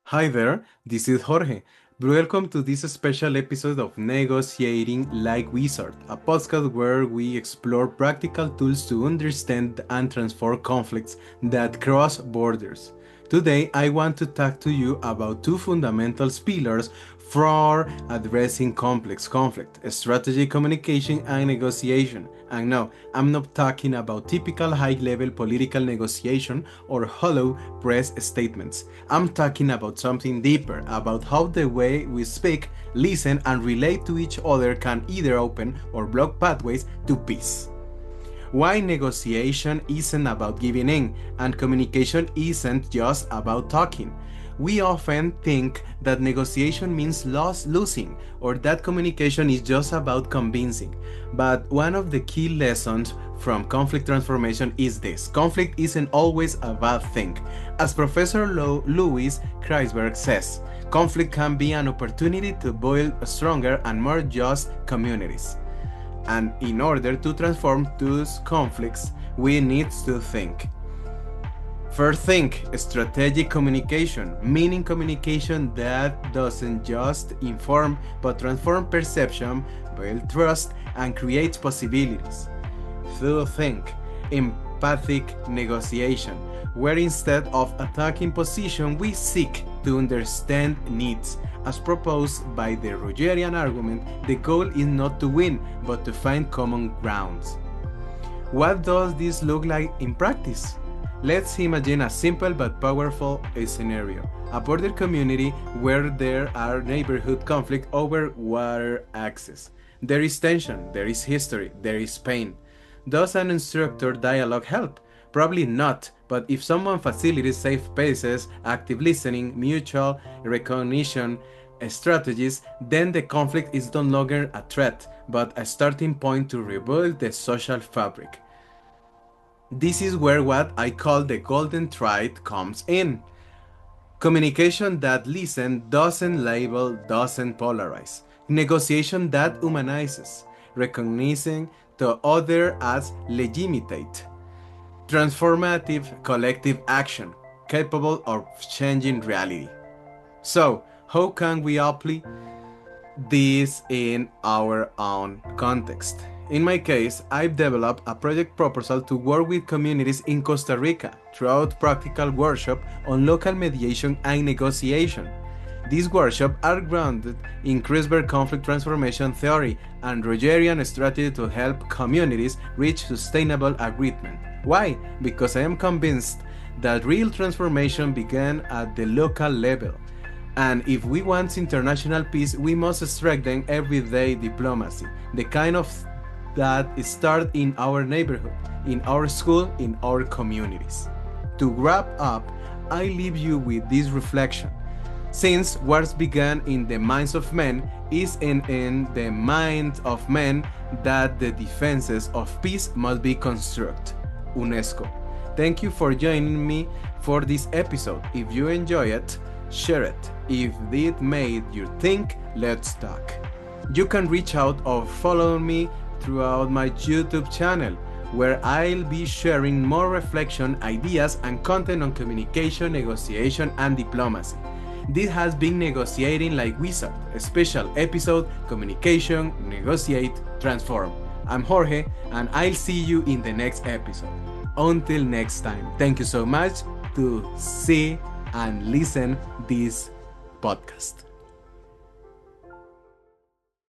Hi there, this is Jorge. Welcome to this special episode of Negotiating Like Wizard, a podcast where we explore practical tools to understand and transform conflicts that cross borders. Today, I want to talk to you about two fundamental pillars for addressing complex conflict: strategic communication and negotiation. And no, I'm not talking about typical high level political negotiation or hollow press statements. I'm talking about something deeper, about how the way we speak, listen, and relate to each other can either open or block pathways to peace. Why negotiation isn't about giving in, and communication isn't just about talking. We often think that negotiation means losing, or that communication is just about convincing. But one of the key lessons from conflict transformation is this: conflict isn't always a bad thing. As Professor Louis Kriesberg says, conflict can be an opportunity to build stronger and more just communities. And in order to transform those conflicts, we need to think. First thing, strategic communication, meaning communication that doesn't just inform but transform perception, build trust, and create possibilities. Third thing, empathic negotiation, where instead of attacking position, we seek to understand needs. As proposed by the Rogerian argument, the goal is not to win, but to find common grounds. What does this look like in practice? Let's imagine a simple but powerful scenario: a border community where there are neighborhood conflict over water access. There is tension, there is history, there is pain. Does an instructor dialogue help? Probably not, but if someone facilitates safe spaces, active listening, mutual recognition strategies, then the conflict is no longer a threat, but a starting point to rebuild the social fabric. This is where what I call the golden thread comes in. Communication that listens, doesn't label, doesn't polarize. Negotiation that humanizes, recognizing the other as legitimate. Transformative collective action, capable of changing reality. So, how can we apply this in our own context? In my case, I've developed a project proposal to work with communities in Costa Rica throughout practical workshop on local mediation and negotiation. These workshops are grounded in Kriesberg conflict transformation theory and Rogerian strategy to help communities reach sustainable agreement. Why? Because I am convinced that real transformation began at the local level. And if we want international peace, we must strengthen everyday diplomacy, the kind of that starts in our neighborhood, in our school, in our communities. To wrap up, I leave you with this reflection. Since wars began in the minds of men, is in the minds of men that the defenses of peace must be constructed. UNESCO. Thank you for joining me for this episode. If you enjoy it, share it. If it made you think, let's talk. You can reach out or follow me throughout my YouTube channel, where I'll be sharing more reflection, ideas, and content on communication, negotiation, and diplomacy. This has been Negotiating Like Wizard, a special episode: Communication, Negotiate, Transform. I'm Jorge, and I'll see you in the next episode. Until next time, thank you so much to see and listen this podcast.